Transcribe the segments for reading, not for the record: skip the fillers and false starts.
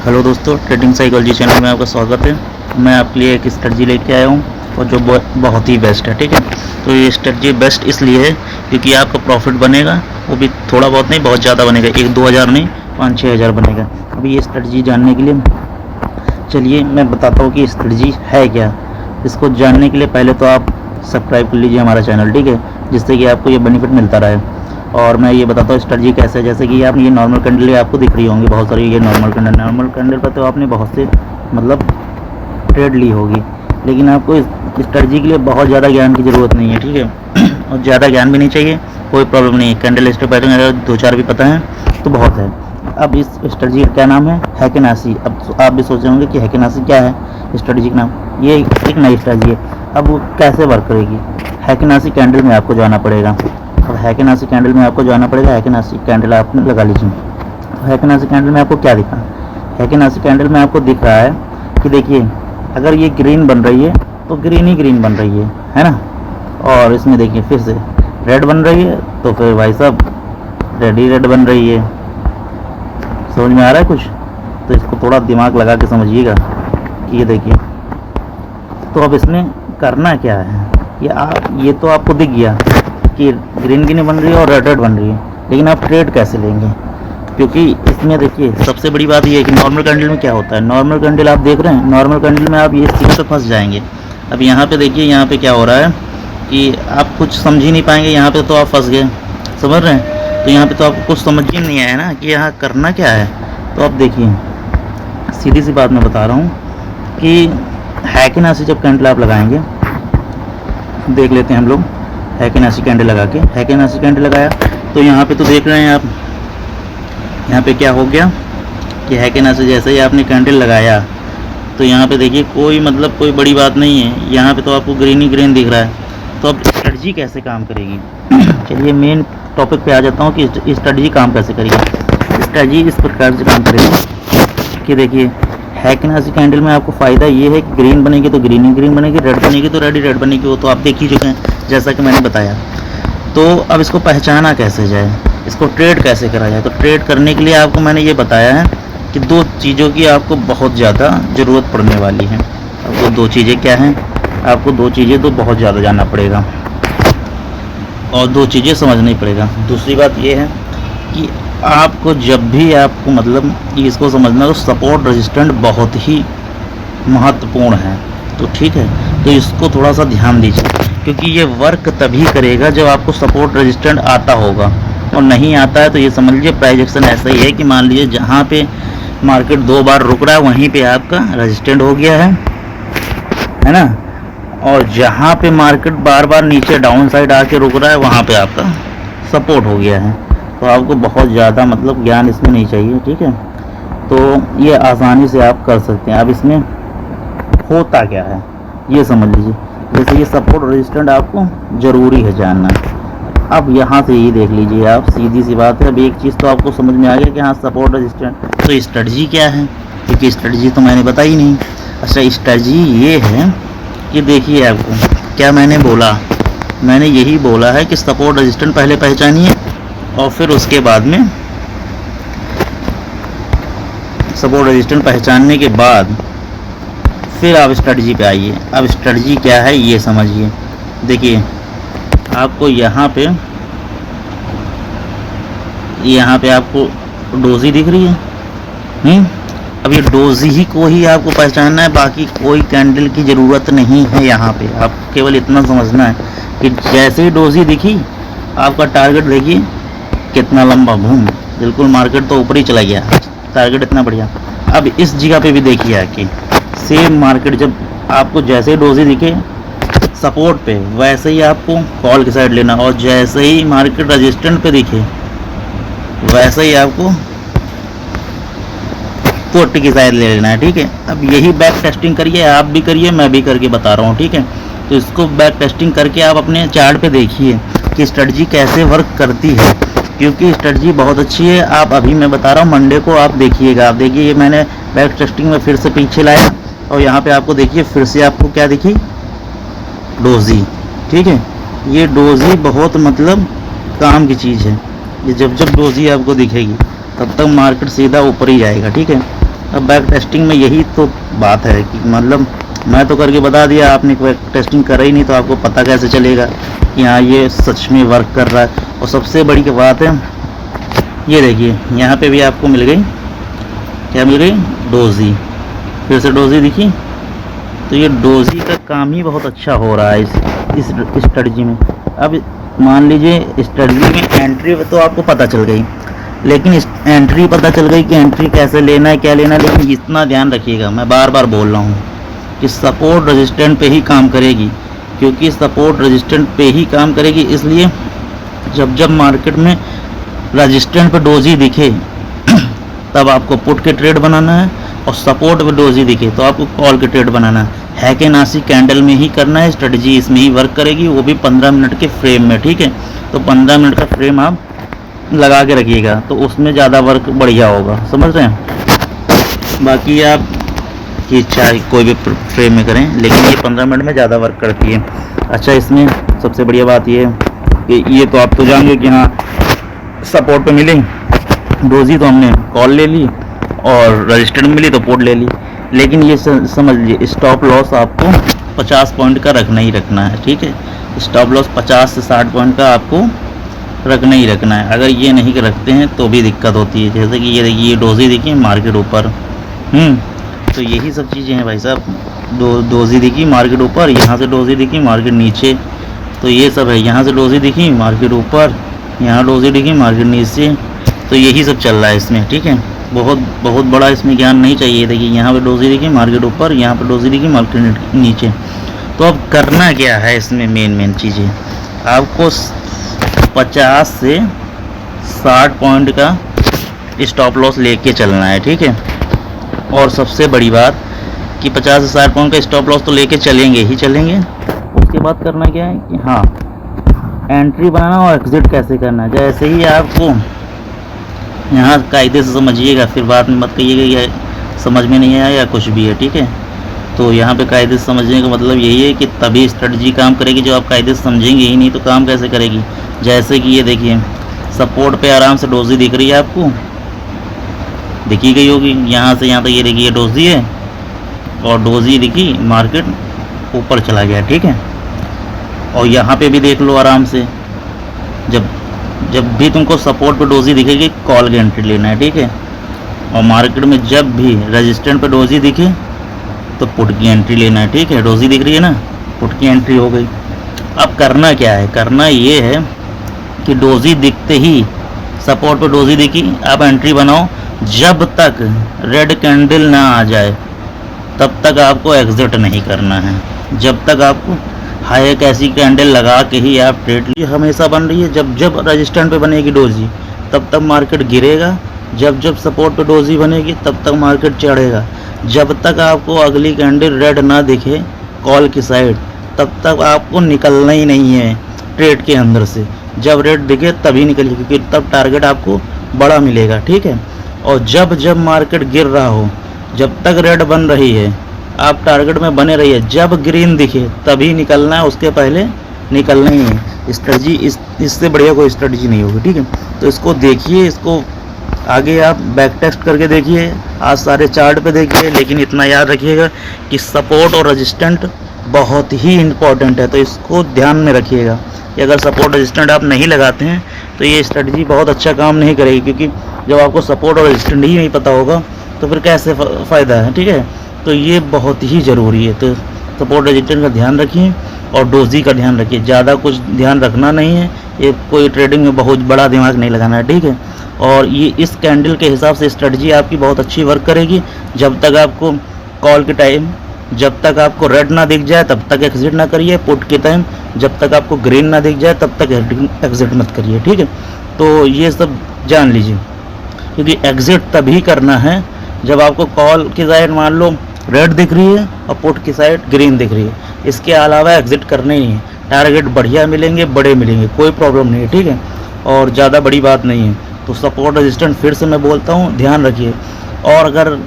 Hello दोस्तों, trading psychology channel में आपका स्वागत है। मैं आपके लिए एक स्ट्रेटजी लेके आया हूँ और जो बहुत ही बेस्ट है। ठीक है, तो ये स्ट्रेटजी बेस्ट इसलिए है क्योंकि आपका प्रॉफिट बनेगा, वो भी थोड़ा बहुत नहीं, बहुत ज़्यादा बनेगा। 1-2 हज़ार नहीं, 5-6 हज़ार बनेगा। अभी ये स्ट्रेटजी जानने के लिए चलिए मैं बताता हूँ कि स्ट्रेटजी है क्या। इसको जानने के लिए पहले तो आप सब्सक्राइब कर लीजिए हमारा चैनल, ठीक है, जिससे कि आपको ये बेनिफिट मिलता रहे। और मैं ये बताता हूँ स्ट्रेटजी कैसे है। जैसे कि आप ये नॉर्मल कैंडल आपको दिख रही होंगी बहुत सारी, ये नॉर्मल कैंडल पर तो आपने बहुत से मतलब ट्रेड ली होगी, लेकिन आपको इस स्ट्रेटजी के लिए बहुत ज़्यादा ज्ञान की ज़रूरत नहीं है, ठीक है। और ज़्यादा ज्ञान भी नहीं चाहिए, कोई प्रॉब्लम नहीं है। कैंडल स्टिक पैटर्न अगर 2-4 भी पता है तो बहुत है। अब इस स्ट्रेटजी का क्या नाम है? हैकेनासी। अब आप भी सोच रहे होंगे कि हैकेनासी क्या है, स्ट्रेटजी का नाम। ये एक नई स्ट्रेटजी है। अब वो कैसे वर्क करेगी? हैकेनासी कैंडल में आपको जाना पड़ेगा। अब हैकेनासी कैंडल में आपको जाना पड़ेगा। हैकेनासी कैंडल आपने लगा लीजिए। तो हैकेनासी कैंडल में आपको क्या दिखा? हैकेनासी कैंडल में आपको दिख रहा है कि देखिए, अगर ये ग्रीन बन रही है तो ग्रीन ही ग्रीन बन रही है ना। और इसमें देखिए फिर से रेड बन रही है, तो फिर भाई साहब रेड ही रेड बन रही है। समझ में आ रहा है कुछ? तो इसको थोड़ा दिमाग लगा के समझिएगा कि ये देखिए। तो अब इसमें करना क्या है? ये तो आपको दिख गया कि ग्रीन ग्रीन बन रही है और रेड रेड बन रही है, लेकिन आप ट्रेड कैसे लेंगे? क्योंकि इसमें देखिए सबसे बड़ी बात ये है कि नॉर्मल कैंडल में क्या होता है। नॉर्मल कैंडल आप देख रहे हैं, नॉर्मल कैंडल में आप ये चीज़ पे फंस जाएंगे। अब यहाँ पे देखिए, यहाँ पे क्या हो रहा है कि आप कुछ समझ ही नहीं पाएंगे। यहाँ पे तो आप फंस गए, समझ रहे हैं? तो यहाँ पे तो आपको कुछ समझ ही नहीं आया ना कि यहाँ करना क्या है। तो अब देखिए, सीधी सी बात मैं बता रहा हूँ कि हैकेनासी जब कैंडल आप लगाएंगे, देख लेते हैं हम लोग। हैकेनासी कैंडल लगा के, हैकेनासी कैंडल लगाया तो यहाँ पे तो देख रहे हैं आप, यहाँ पे क्या हो गया कि हैकेनासी जैसे ही आपने कैंडल लगाया तो यहाँ पे देखिए कोई मतलब कोई बड़ी बात नहीं है। यहाँ पे तो आपको ग्रीन ही ग्रीन दिख रहा है। तो अब स्ट्रेटजी कैसे काम करेगी? चलिए मेन टॉपिक पे आ जाता हूँ कि स्ट्रेटजी काम कैसे करेगी। स्ट्रेटजी इस प्रकार से काम करेगी कि देखिए, हैकेनासी कैंडल में आपको फ़ायदा ये है कि ग्रीन बनेगी तो ग्रीन ही ग्रीन बनेगी, रेड बनेगी तो रेड ही रेड बनेगी। वो तो आप देख ही चुके हैं जैसा कि मैंने बताया। तो अब इसको पहचाना कैसे जाए, इसको ट्रेड कैसे करा जाए? तो ट्रेड करने के लिए आपको मैंने ये बताया है कि 2 चीज़ों की आपको बहुत ज़्यादा ज़रूरत पड़ने वाली है। अब वो 2 चीज़ें क्या हैं? आपको 2 चीज़ें तो बहुत ज़्यादा जानना पड़ेगा और 2 चीज़ें समझना ही पड़ेगा। दूसरी बात ये है कि आपको जब भी आपको मतलब इसको समझना, तो सपोर्ट रेजिस्टेंट बहुत ही महत्वपूर्ण है। तो ठीक है, तो इसको थोड़ा सा ध्यान दीजिए, क्योंकि ये वर्क तभी करेगा जब आपको सपोर्ट रेजिस्टेंट आता होगा। और नहीं आता है तो ये समझ लीजिए प्राइस एक्शन ऐसा ही है कि मान लीजिए जहाँ पे मार्केट 2 बार रुक रहा है वहीं पे आपका रेजिस्टेंट हो गया है ना। और जहाँ पे मार्केट बार बार नीचे डाउन साइड आके रुक रहा है वहाँ पे आपका सपोर्ट हो गया है। तो आपको बहुत ज़्यादा मतलब ज्ञान इसमें नहीं चाहिए, ठीक है। तो ये आसानी से आप कर सकते हैं। अब इसमें होता क्या है ये समझ लीजिए। जैसे ये सपोर्ट रेजिस्टेंट आपको ज़रूरी है जानना। अब यहाँ से ये देख लीजिए आप, सीधी सी बात है। अब एक चीज़ तो आपको समझ में आ गया कि हाँ सपोर्ट रेजिस्टेंट। तो स्ट्रेटजी क्या है? क्योंकि स्ट्रेटजी तो मैंने बताई नहीं। अच्छा, स्ट्रेटजी ये है कि देखिए, आपको क्या मैंने बोला? मैंने यही बोला है कि सपोर्ट रेजिस्टेंट पहले पहचानिए और फिर उसके बाद में सपोर्ट रेजिस्टेंट पहचानने के बाद फिर आप स्ट्रेटजी पे आइए। अब स्ट्रेटजी क्या है ये समझिए। देखिए, आपको यहाँ पे आपको डोजी दिख रही है। अब ये डोजी ही को ही आपको पहचानना है, बाकी कोई कैंडल की ज़रूरत नहीं है। यहाँ पे आप केवल इतना समझना है कि जैसे ही डोजी दिखी, आपका टारगेट देखिए कितना लंबा, घूम बिल्कुल मार्केट तो ऊपर ही चला गया, टारगेट इतना बढ़िया। अब इस जगह पे भी देखिए आके सेम मार्केट, जब आपको जैसे ही डोजी दिखे सपोर्ट पे, वैसे ही आपको कॉल की साइड लेना, और जैसे ही मार्केट रेजिस्टेंट पे दिखे वैसे ही आपको पुट की साइड ले लेना है, ठीक है। अब यही बैक टेस्टिंग करिए, आप भी करिए, मैं भी करके बता रहा हूँ, ठीक है। तो इसको बैक टेस्टिंग करके आप अपने चार्ट पे देखिए कि स्ट्रेटजी कैसे वर्क करती है, क्योंकि स्ट्रेटजी बहुत अच्छी है। आप अभी मैं बता रहा हूँ, मंडे को आप देखिएगा। आप देखिए, ये मैंने बैक टेस्टिंग में फिर से पीछे लाया और यहाँ पे आपको देखिए फिर से आपको क्या दिखी? डोजी, ठीक है। ये डोजी बहुत मतलब काम की चीज़ है। ये जब जब डोजी आपको दिखेगी तब तक मार्केट सीधा ऊपर ही जाएगा, ठीक है। अब बैक टेस्टिंग में यही तो बात है कि मतलब मैं तो करके बता दिया, आपने बैक टेस्टिंग करा ही नहीं तो आपको पता कैसे चलेगा कि हाँ ये सच में वर्क कर रहा है। और सबसे बड़ी की बात है, ये देखिए यहाँ पे भी आपको मिल गई, क्या मिल गई, डोजी। फिर से डोजी दिखी, तो ये डोजी का काम ही बहुत अच्छा हो रहा है इस स्ट्रेटजी में। अब मान लीजिए स्ट्रेटजी में एंट्री तो आपको पता चल गई, लेकिन एंट्री पता चल गई कि एंट्री कैसे लेना है, क्या लेना है, लेकिन इतना ध्यान रखिएगा, मैं बार बार बोल रहा हूँ कि सपोर्ट रेजिस्टेंट पे ही काम करेगी, क्योंकि सपोर्ट रेजिस्टेंट पे ही काम करेगी। इसलिए जब जब मार्केट में रेजिस्टेंट पे डोजी दिखे तब आपको पुट के ट्रेड बनाना है, और सपोर्ट पे डोजी दिखे तो आपको कॉल के ट्रेड बनाना है कि नासी कैंडल में ही करना है। स्ट्रेटजी इसमें ही वर्क करेगी, वो भी 15 मिनट के फ्रेम में, ठीक है। तो 15 मिनट का फ्रेम आप लगा के रखिएगा तो उसमें ज़्यादा वर्क बढ़िया होगा, समझ रहे हैं। बाकी आप की इच्छा है कोई भी फ्रेम में करें, लेकिन ये 15 मिनट में ज़्यादा वर्क करती है। अच्छा, इसमें सबसे बढ़िया बात ये है कि ये तो आप तो जानेंगे कि हाँ सपोर्ट पे मिली डोजी तो हमने कॉल ले ली, और रजिस्टर्ड मिली तो पुट ले ली। लेकिन ये समझ लीजिए स्टॉप लॉस आपको 50 पॉइंट का रखना ही रखना है, ठीक है। स्टॉप लॉस 50 से 60 पॉइंट का आपको रखना ही रखना है। अगर ये नहीं रखते हैं तो भी दिक्कत होती है। जैसे कि ये देखिए, ये डोजी देखिए मार्केट ऊपर, तो यही सब चीज़ें हैं भाई साहब। डोजी दिखी मार्केट ऊपर, यहाँ से डोजी दिखी मार्केट नीचे, तो ये सब है। यहाँ से डोजी दिखी मार्केट ऊपर, यहाँ डोजी दिखी मार्केट नीचे, तो यही सब चल रहा है इसमें, ठीक है। बहुत बड़ा इसमें ज्ञान नहीं चाहिए। देखिए यहाँ पे डोजी दिखी मार्केट ऊपर, यहाँ पे डोजी दिखी मार्केट नीचे। तो अब करना क्या है इसमें, मेन चीज़ें आपको 50 से 60 पॉइंट का स्टॉप लॉस लेके चलना है, ठीक है। और सबसे बड़ी बात कि 50 से 60 पॉइंट का स्टॉप लॉस तो लेके चलेंगे ही चलेंगे। उसके बाद करना क्या है कि हाँ एंट्री बनाना और एग्जिट कैसे करना है। जैसे ही आपको यहाँ कायदे से समझिएगा, फिर बाद में मत कहिएगा ये समझ में नहीं आया या कुछ भी है, ठीक है। तो यहाँ पे कायदे से समझने का मतलब यही है कि तभी स्ट्रेटजी काम करेगी। जो आप कायदे से समझेंगे ही नहीं तो काम कैसे करेगी। जैसे कि ये देखिए सपोर्ट पे आराम से डोजी दिख रही है, आपको दिखी गई होगी। यहाँ से यहाँ तक ये देखिए डोजी है, और डोजी दिखी मार्केट ऊपर चला गया, ठीक है। और यहाँ पे भी देख लो आराम से, जब भी तुमको सपोर्ट पे डोजी दिखेगी कॉल की एंट्री लेना है, ठीक है। और मार्केट में जब भी रेजिस्टेंट पे डोजी दिखे तो पुट की एंट्री लेना है, ठीक है। डोजी दिख रही है ना, पुट की एंट्री हो गई। अब करना क्या है, करना ये है कि डोजी दिखते ही सपोर्ट पे डोजी दिखी आप एंट्री बनाओ। जब तक रेड कैंडल ना आ जाए तब तक आपको एग्जिट नहीं करना है। जब तक आपको हाई एक ऐसी कैंडल लगा के ही आप ट्रेड लिए हमेशा बन रही है। जब रेजिस्टेंट पे बनेगी डोजी तब तक मार्केट गिरेगा, जब सपोर्ट पे डोजी बनेगी तब तक मार्केट चढ़ेगा। जब तक आपको अगली कैंडल रेड ना दिखे कॉल की साइड तब तक आपको निकलना ही नहीं है ट्रेड के अंदर से। जब रेड दिखे तभी निकलिए, क्योंकि तब टारगेट आपको बड़ा मिलेगा, ठीक है। और जब मार्केट गिर रहा हो, जब तक रेड बन रही है आप टारगेट में बने रहिए। जब ग्रीन दिखे तभी निकलना है, उसके पहले निकलना ही है। स्ट्रेटजी इससे बढ़िया कोई स्ट्रेटजी नहीं होगी, ठीक है। तो इसको देखिए, इसको आगे आप बैक टेस्ट करके देखिए, आज सारे चार्ट पे देखिए। लेकिन इतना याद रखिएगा कि सपोर्ट और रेजिस्टेंट बहुत ही इम्पोर्टेंट है, तो इसको ध्यान में रखिएगा कि अगर सपोर्ट रेजिस्टेंट आप नहीं लगाते हैं तो ये स्ट्रेटजी बहुत अच्छा काम नहीं करेगी। क्योंकि जब आपको सपोर्ट और रेजिस्टेंट ही नहीं पता होगा तो फिर कैसे फ़ायदा है, ठीक है। तो ये बहुत ही ज़रूरी है। तो सपोर्ट रेजिस्टेंट का ध्यान रखिए और डोजी का ध्यान रखिए। ज़्यादा कुछ ध्यान रखना नहीं है, ये कोई ट्रेडिंग में बहुत बड़ा दिमाग नहीं लगाना है, ठीक है। और ये इस कैंडल के हिसाब से स्ट्रेटजी आपकी बहुत अच्छी वर्क करेगी। जब तक आपको कॉल के टाइम, जब तक आपको रेड ना दिख जाए तब तक एग्जिट ना करिए। पुट के टाइम जब तक आपको ग्रीन ना दिख जाए तब तक एग्जिट मत करिए, ठीक है। तो ये सब जान लीजिए, क्योंकि एग्जिट तभी करना है जब आपको कॉल की साइड मान लो रेड दिख रही है और पुट की साइड ग्रीन दिख रही है। इसके अलावा एग्जिट करने ही है। टारगेट बढ़िया मिलेंगे, बड़े मिलेंगे, कोई प्रॉब्लम नहीं है, ठीक है। और ज़्यादा बड़ी बात नहीं है। तो सपोर्ट रेजिस्टेंट फिर से मैं बोलता हूँ, ध्यान रखिए। और अगर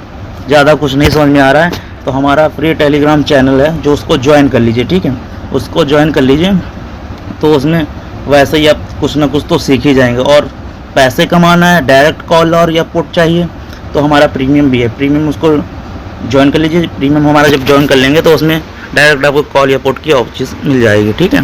ज़्यादा कुछ नहीं समझ में आ रहा है तो हमारा फ्री टेलीग्राम चैनल है, जो उसको ज्वाइन कर लीजिए, ठीक है। उसको ज्वाइन कर लीजिए, तो उसमें वैसे ही आप कुछ ना कुछ तो सीख ही जाएंगे। और पैसे कमाना है, डायरेक्ट कॉल और या पुट चाहिए तो हमारा प्रीमियम भी है, प्रीमियम उसको ज्वाइन कर लीजिए। प्रीमियम हमारा जब ज्वाइन कर लेंगे तो उसमें डायरेक्ट आपको कॉल या पोर्ट की ऑप्शन मिल जाएगी, ठीक है।